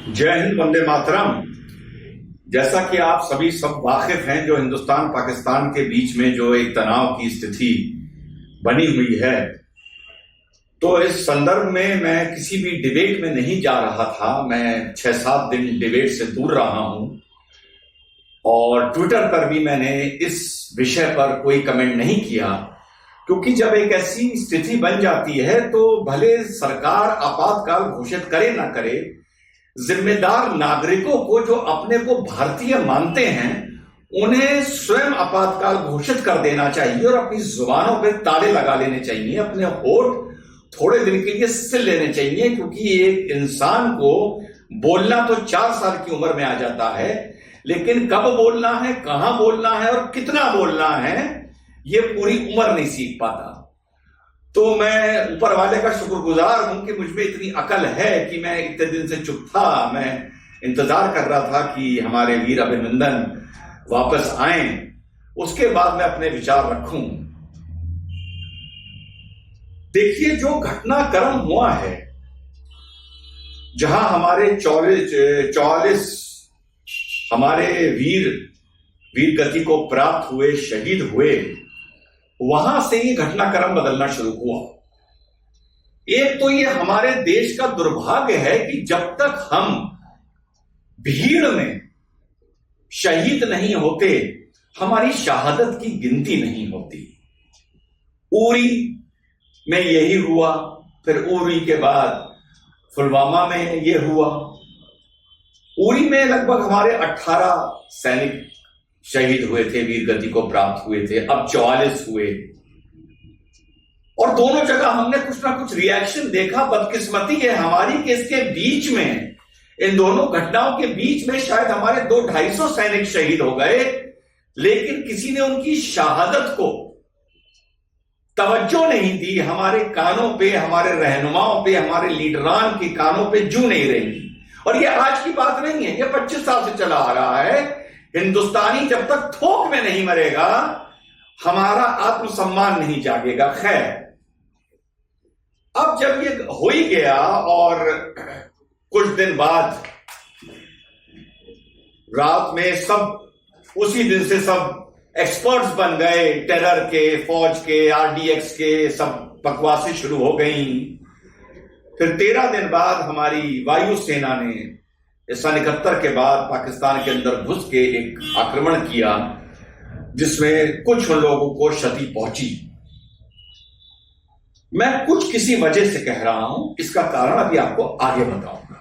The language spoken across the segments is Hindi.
जय हिंद, वंदे मातरम। जैसा कि आप सभी सब वाकिफ हैं, जो हिंदुस्तान पाकिस्तान के बीच में जो एक तनाव की स्थिति बनी हुई है, तो इस संदर्भ में मैं किसी भी डिबेट में नहीं जा रहा था। मैं 6-7 दिन डिबेट से दूर रहा हूं और ट्विटर पर भी मैंने इस विषय पर कोई कमेंट नहीं किया, क्योंकि जब एक ऐसी स्थिति बन जाती है तो भले सरकार आपातकाल घोषित करे ना करे, जिम्मेदार नागरिकों को जो अपने को भारतीय मानते हैं उन्हें स्वयं आपातकाल घोषित कर देना चाहिए और अपनी जुबानों पे ताले लगा लेने चाहिए, अपने होठ थोड़े दिन के लिए सिल लेने चाहिए। क्योंकि एक इंसान को बोलना तो 4 साल की उम्र में आ जाता है, लेकिन कब बोलना है, कहां बोलना है और कितना बोलना है, ये पूरी उम्र नहीं सीख पाता। तो मैं ऊपर वाले का शुक्रगुजार हूं कि मुझमें इतनी अकल है कि मैं इतने दिन से चुप था। मैं इंतजार कर रहा था कि हमारे वीर अभिनंदन वापस आए, उसके बाद मैं अपने विचार रखूं। देखिए, जो घटनाक्रम हुआ है, जहां हमारे 44 हमारे वीर गति को प्राप्त हुए, शहीद हुए, वहां से ही घटनाक्रम बदलना शुरू हुआ। एक तो ये हमारे देश का दुर्भाग्य है कि जब तक हम भीड़ में शहीद नहीं होते, हमारी शहादत की गिनती नहीं होती। उरी में यही हुआ, फिर उरी के बाद पुलवामा में यह हुआ। उरी में लगभग हमारे 18 सैनिक शहीद हुए थे, वीर गति को प्राप्त हुए थे, अब 44 हुए। और दोनों जगह हमने कुछ ना कुछ रिएक्शन देखा। बदकिस्मती है हमारी कि इसके बीच में, इन दोनों घटनाओं के बीच में शायद हमारे 200-250 सैनिक शहीद हो गए, लेकिन किसी ने उनकी शहादत को तवज्जो नहीं दी। हमारे कानों पे, हमारे रहनुमाओं पे, हमारे लीडरान के कानों पे जू नहीं रही। और ये आज की बात नहीं है, ये 25 साल से चला आ रहा है। हिंदुस्तानी जब तक थोक में नहीं मरेगा, हमारा आत्मसम्मान नहीं जागेगा। खैर, अब जब ये हो ही गया और कुछ दिन बाद रात में सब उसी दिन से सब एक्सपर्ट्स बन गए, टेरर के, फौज के, आरडीएक्स के, सब बकवासें शुरू हो गई। फिर 13 दिन बाद हमारी वायुसेना ने सन 71 के बाद पाकिस्तान के अंदर घुस के एक आक्रमण किया, जिसमें कुछ लोगों को क्षति पहुंची। मैं कुछ किसी वजह से कह रहा हूं, इसका कारण अभी आपको आगे बताऊंगा।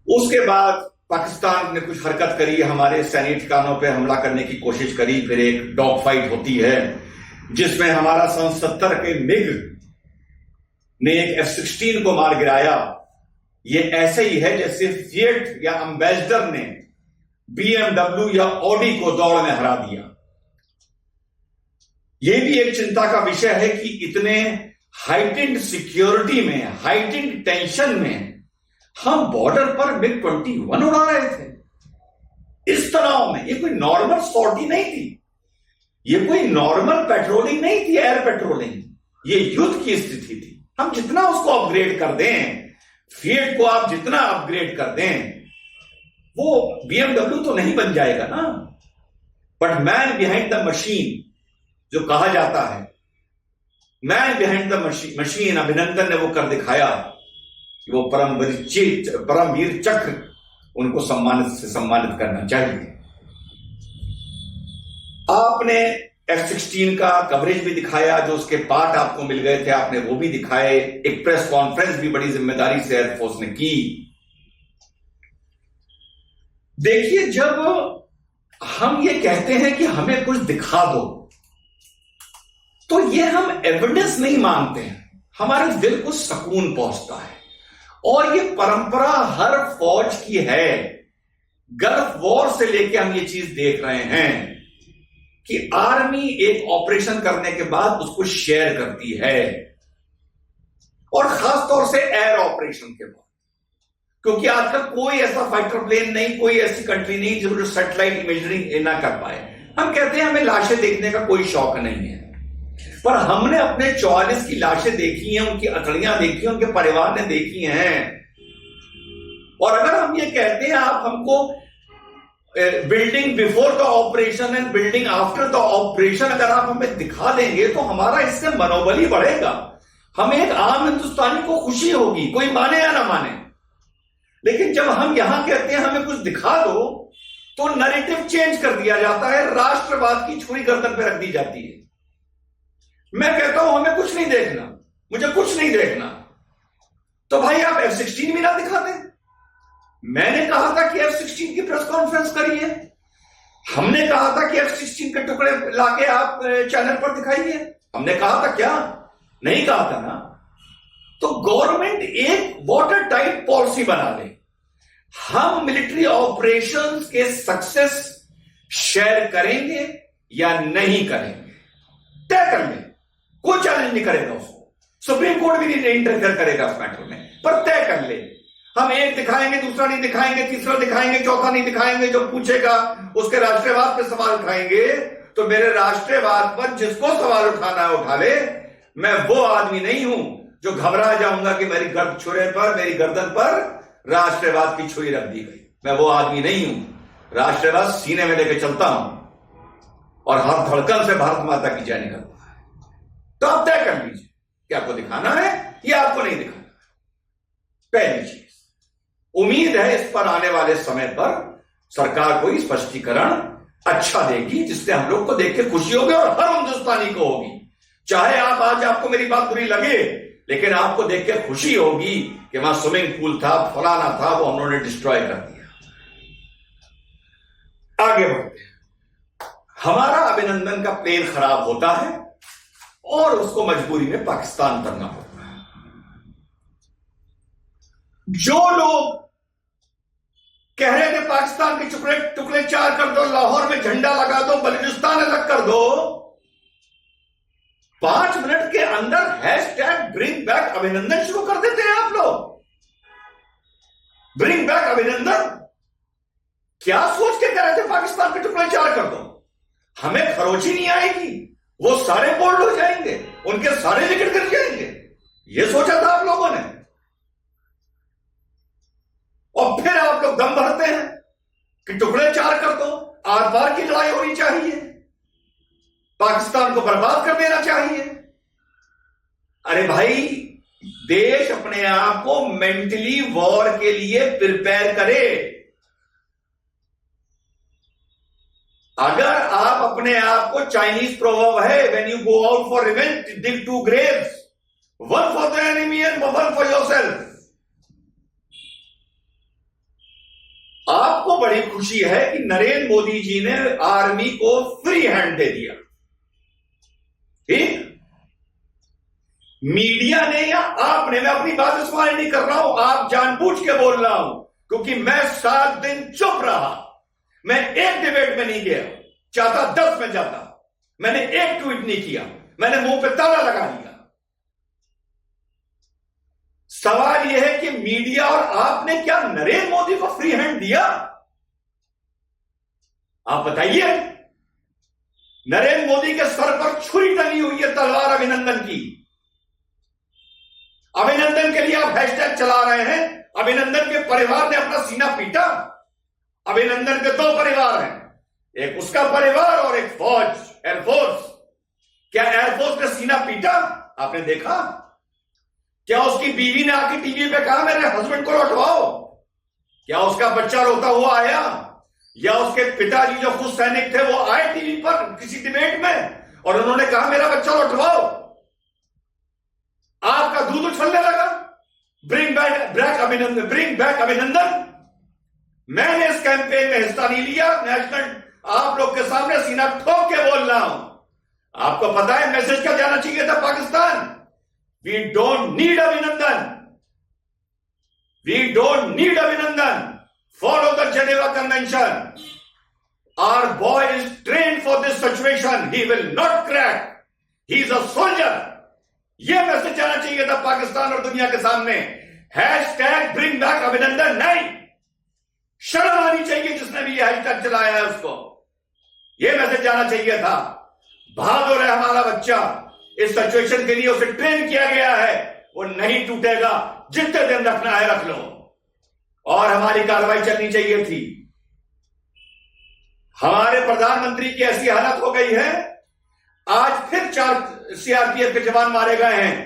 उसके बाद पाकिस्तान ने कुछ हरकत करी, हमारे सैनिक ठिकानों पे हमला करने की कोशिश करी। फिर एक डॉग फाइट होती है, जिसमें हमारा सन 70 के मिग ने एक F-16 को मार गिराया। ये ऐसे ही है जैसे फिएट या एम्बेसडर ने BMW या ऑडी को दौड़ में हरा दिया। यह भी एक चिंता का विषय है कि इतने हाइटेंड सिक्योरिटी में, हाइटेंड टेंशन में हम बॉर्डर पर MiG-21 उड़ा रहे थे। इस तनाव में ये कोई नॉर्मल सॉर्टी नहीं थी, ये कोई नॉर्मल पेट्रोलिंग नहीं थी, एयर पेट्रोलिंग। ये युद्ध की स्थिति थी। हम जितना उसको अपग्रेड कर दें, फिएट को आप जितना अपग्रेड कर दें, वो BMW तो नहीं बन जाएगा ना। But man behind the machine जो कहा जाता है, मैन बिहाइंड द मशीन, अभिनंदन ने वो कर दिखाया कि वो परमवीर चक्र उनको सम्मानित करना चाहिए। आपने F-16 का कवरेज भी दिखाया, जो उसके पार्ट आपको मिल गए थे आपने वो भी दिखाए। एक प्रेस कॉन्फ्रेंस भी बड़ी जिम्मेदारी से एयरफोर्स ने की। देखिए, जब हम ये कहते हैं कि हमें कुछ दिखा दो, तो ये हम एविडेंस नहीं मानते हैं, हमारे दिल को सुकून पहुंचता है। और ये परंपरा हर फौज की है। गल्फ वॉर से लेके हम ये चीज देख रहे हैं कि आर्मी एक ऑपरेशन करने के बाद उसको शेयर करती है, और खासतौर से एयर ऑपरेशन के बाद। क्योंकि आजकल कोई ऐसा फाइटर प्लेन नहीं, कोई ऐसी कंट्री नहीं जो सैटेलाइट इमेजरी ना कर पाए। हम कहते हैं हमें लाशें देखने का कोई शौक नहीं है, पर हमने अपने 44 की लाशें देखी हैं, उनकी अतड़ियां देखी हैं, उनके परिवार ने देखी हैं। ये कहते हैं आप हमको building before the operation and building after the operation अगर आप हमें दिखा देंगे तो हमारा इससे मनोबल ही बढ़ेगा, हमें एक आम हिंदुस्तानी को खुशी होगी, कोई माने या ना माने। लेकिन जब हम यहां कहते हैं हमें कुछ दिखा दो तो नैरेटिव चेंज कर दिया जाता है, राष्ट्रवाद की छुरी गर्दन पर रख दी जाती है। मैं कहता हूं हमें कुछ नहीं देखना, मुझे कुछ नहीं देखना, तो भाई आप F-16 भी ना दिखाते। मैंने कहा था कि F-16 की प्रेस कॉन्फ्रेंस करिए, हमने कहा था कि F-16 के टुकड़े लाके आप चैनल पर दिखाइए, हमने कहा था क्या? नहीं कहा था ना। तो गवर्नमेंट एक वाटर टाइट पॉलिसी बना ले, हम मिलिट्री ऑपरेशंस के सक्सेस शेयर करेंगे या नहीं करेंगे, तय कर ले, कोई चैलेंज नहीं करेगा उसको, सुप्रीम कोर्ट भी नहीं इंटरफेयर करेगा उस मैटर में, पर तय कर ले। हम एक दिखाएंगे, दूसरा नहीं दिखाएंगे, तीसरा दिखाएंगे, चौथा नहीं दिखाएंगे, जो पूछेगा उसके राष्ट्रवाद पे सवाल उठाएंगे। तो मेरे राष्ट्रवाद पर जिसको सवाल उठाना है उठा ले। मैं वो आदमी नहीं हूं जो घबरा जाऊंगा कि मेरी छुरे पर, मेरी गर्दन पर राष्ट्रवाद की छुरी रख दी गई। मैं वो आदमी नहीं हूं। राष्ट्रवाद सीने में लेके चलता हूं और हर धड़कन से भारत माता की जय निकलता है। तो आप तय कर लीजिए कि आपको दिखाना है या आपको नहीं दिखाना। पहली चीज, उम्मीद है इस पर आने वाले समय पर सरकार कोई स्पष्टीकरण अच्छा देगी जिससे हम लोग को देख के खुशी होगी और हर हिंदुस्तानी को होगी। चाहे आप आज आपको मेरी बात बुरी लगे, लेकिन आपको देख के खुशी होगी कि वहां स्विमिंग पूल था, फलाना था, वो हम लोगों ने डिस्ट्रॉय कर दिया। आगे बढ़ते हैं। हमारा अभिनंदन का प्लेन खराब होता है और उसको मजबूरी में पाकिस्तान करना पड़ता है। जो लोग कह रहे थे पाकिस्तान के टुकड़े टुकड़े चार कर दो, लाहौर में झंडा लगा दो, बलूचिस्तान अलग कर दो, 5 मिनट के अंदर हैशटैग ब्रिंग बैक अभिनंदन शुरू कर देते हैं आप लोग। ब्रिंग बैक अभिनंदन क्या सोच के कह रहे थे पाकिस्तान के टुकड़े चार कर दो? हमें खरोची नहीं आएगी, वो सारे बोल्ड हो जाएंगे, उनके सारे विकेट गिर जाएंगे, ये सोचा था आप लोगों ने। और फिर आप लोग दम भरते हैं कि टुकड़े चार कर दो, आर पार की लड़ाई होनी चाहिए, पाकिस्तान को बर्बाद कर देना चाहिए। अरे भाई, देश अपने आप को मेंटली वॉर के लिए प्रिपेयर करे। अगर आप अपने आप को, चाइनीज प्रोवर्ब है, when you go out for revenge dig 2 Graves, one for the enemy and one for yourself. आपको बड़ी खुशी है कि नरेंद्र मोदी जी ने आर्मी को फ्री हैंड दे दिया, ठीक? मीडिया ने या आपने, मैं अपनी बात इस्तेमाल नहीं कर रहा हूं, आप जानबूझ के बोल रहा हूं, क्योंकि मैं 7 दिन चुप रहा, मैं एक डिबेट में नहीं गया, चाहता 10 में जाता, मैंने एक ट्वीट नहीं किया, मैंने मुंह पे ताला लगा दिया। सवाल यह है कि मीडिया और आपने क्या नरेंद्र मोदी को फ्री हैंड दिया? आप बताइए। नरेंद्र मोदी के सर पर छुरी टंगी हुई है, तलवार अभिनंदन की। अभिनंदन के लिए आप हैशटैग चला रहे हैं। अभिनंदन के परिवार ने अपना सीना पीटा। अभिनंदन के 2 परिवार हैं, एक उसका परिवार और एक फौज, एयरफोर्स। क्या एयरफोर्स ने सीना पीटा? आपने देखा? क्या उसकी बीवी ने आके टीवी पे कहा मेरे हस्बैंड को लौटवाओ? क्या उसका बच्चा रोता हुआ आया? या उसके पिताजी जो खुद सैनिक थे वो आए टीवी पर किसी डिबेट में और उन्होंने कहा मेरा बच्चा लौटवाओ? आपका दूध उछलने लगा, ब्रिंग बैक अभिनंदन, ब्रिंग बैक अभिनंदन। मैंने इस कैंपेन में हिस्सा नहीं लिया, नेशनल, आप लोग के सामने सीना ठोक के बोल रहा हूं। आपको पता है मैसेज क्या जाना चाहिए था Pakistan? We don't need Abhinandan. We don't need Abhinandan. Follow the Geneva Convention. Our boy is trained for this situation. He will not crack. He is a soldier. यह मैसेज जाना चाहिए था पाकिस्तान और दुनिया के सामने। हैशटैग ब्रिंग बैक अभिनंदन नहीं। शर्म आनी चाहिए जिसने भी यह हैशटैग चलाया है उसको। यह मैसेज जाना चाहिए था। बहादुर है हमारा बच्चा, इस सिचुएशन के लिए उसे ट्रेन किया गया है, वो नहीं टूटेगा, जितने दिन रखना है रख लो। और हमारी कार्रवाई चलनी चाहिए थी। हमारे प्रधानमंत्री की ऐसी हालत हो गई है, आज फिर 4 सीआरपीएफ के जवान मारे गए हैं।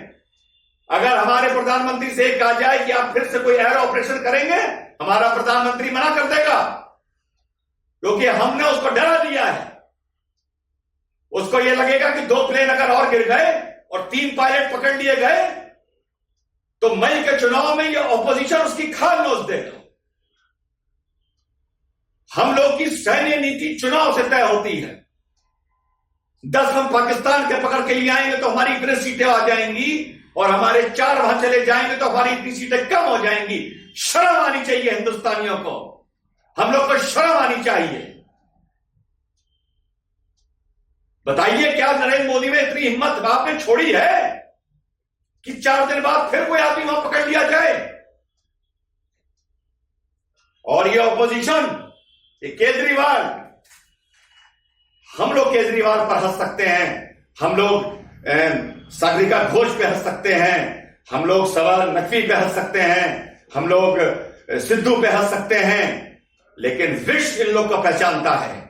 अगर हमारे प्रधानमंत्री से कहा जाए कि आप फिर से कोई एयर ऑपरेशन करेंगे, हमारा प्रधानमंत्री मना कर देगा, क्योंकि हमने उसको डरा दिया है। उसको यह लगेगा कि 2 प्लेन अगर और गिर गए और 3 पायलट पकड़ लिए गए तो मई के चुनाव में यह ऑपोजिशन उसकी खाल नोच देगा। हम लोग की सैन्य नीति चुनाव से तय होती है। 10 हम पाकिस्तान के पकड़ के लिए आएंगे तो हमारी इतनी सीटें आ जाएंगी, और हमारे 4 वहां चले जाएंगे तो हमारी इतनी सीटें कम हो जाएंगी। शर्म आनी चाहिए हिंदुस्तानियों को, हम लोग को शर्म आनी चाहिए। बताइए, क्या नरेंद्र मोदी में इतनी हिम्मत आपने छोड़ी है कि 4 दिन बाद फिर कोई आदमी वहां पकड़ लिया जाए? और ये ऑपोजिशन, ये केजरीवाल, हम लोग केजरीवाल पर हंस सकते हैं, हम लोग सागरिका घोष पे हंस सकते हैं, हम लोग सवाल नकवी पे हंस सकते हैं, हम लोग सिद्धू पे हंस सकते हैं, लेकिन विश्व इन लोग को पहचानता है।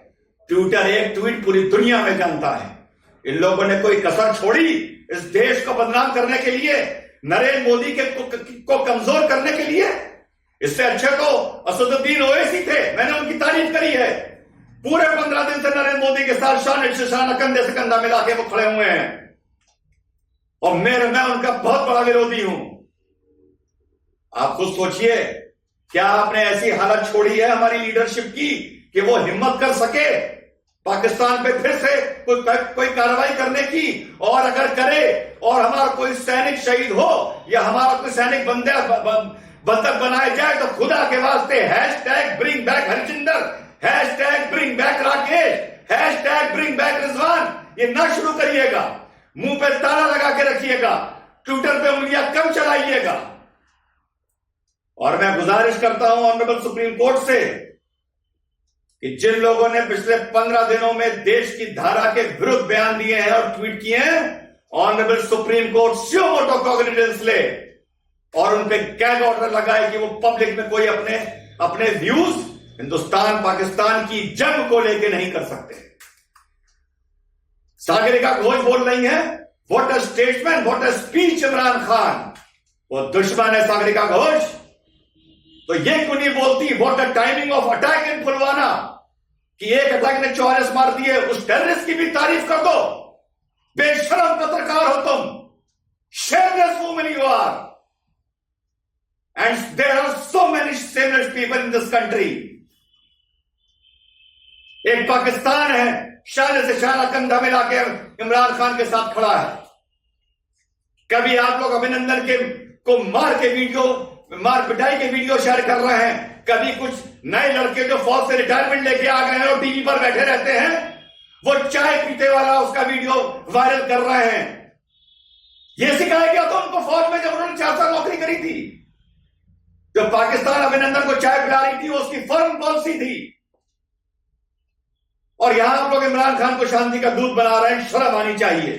ट्विटर एक ट्वीट पूरी दुनिया में जानता है। इन लोगों ने कोई कसर छोड़ी इस देश को बदनाम करने के लिए, नरेंद्र मोदी को कमजोर करने के लिए? इससे अच्छे तो असदुद्दीन ओवैसी थे, मैंने उनकी तारीफ करी है। पूरे 15 दिन से नरेंद्र मोदी के साथ शान से शान, कंधे से कंधा मिला के वो खड़े हुए हैं, और मैं उनका बहुत बड़ा विरोधी हूं। आप खुद सोचिए, क्या आपने ऐसी हालत छोड़ी है हमारी लीडरशिप की कि वो हिम्मत कर सके पाकिस्तान पे फिर से कोई कार्रवाई करने की? और अगर करे और हमारा कोई सैनिक शहीद हो या हमारा कोई सैनिक बंधक बनाया जाए तो खुदा के वास्ते #bring back Harjinder, #bring back Rakesh, #bring back Rizwan, ये ना शुरू करिएगा। मुंह पे ताला लगा के रखिएगा, ट्विटर पे उंगलियां कम चलाइएगा। और मैं गुजारिश करता हूं ऑनरेबल सुप्रीम कोर्ट से कि जिन लोगों ने पिछले 15 दिनों में देश की धारा के विरुद्ध बयान दिए हैं और ट्वीट किए हैं, honourable supreme court suo motu cognizance ले और उन पे गैग ऑर्डर लगाए कि वो पब्लिक में कोई अपने व्यूज हिंदुस्तान पाकिस्तान की जंग को लेके नहीं कर सकते। सागरिका घोष बोल रही है, what a statement, what a speech Imran Khan. वो दुश्मन है सागरिका घोष, तो ये क्यों नहीं बोलती what a timing of attack in Pulwama, कि एक अटैक ने 44 मार दिए, उस टेररिस्ट की भी तारीफ कर दो। बेशरम पत्रकार हो तुम, shameless woman you are, and there are so many shameless people in this country. एक पाकिस्तान है, शान से शाना कंधा मिला के इमरान खान के साथ खड़ा है। कभी आप लोग अभिनंदन को मार पिटाई के वीडियो शेयर कर रहे हैं, कभी कुछ नए लड़के जो फौज से रिटायरमेंट लेके आ गए हैं और टीवी पर बैठे रहते हैं, वो चाय पीते वाला उसका वीडियो वायरल कर रहे हैं। ये सिखाया गया था उनको फौज में जब उन्होंने 4 साल नौकरी करी थी। जो पाकिस्तान अभिनंदन को चाय पिला रही थी वो उसकी फॉरेन पॉलिसी थी, और यहां आप लोग इमरान खान को शांति का दूत बना रहे हैं। शर्म आनी चाहिए।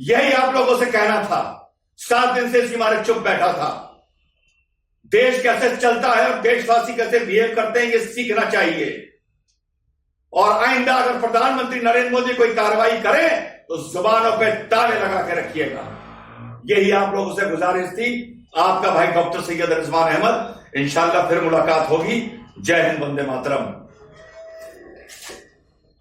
यही आप लोगों से कहना था। 7 दिन से इसकी मारे चुप बैठा था। देश कैसे चलता है और देशवासी कैसे बिहेव करते हैं, ये सीखना चाहिए। और आइंदा अगर प्रधानमंत्री नरेंद्र मोदी कोई कार्रवाई करे तो जुबानों पे ताले लगा के रखिएगा। यही आप लोगों से गुजारिश थी। आपका भाई डॉक्टर सैयद रिजवान अहमद। इंशाल्लाह फिर मुलाकात होगी। जय हिंद, वंदे मातरम।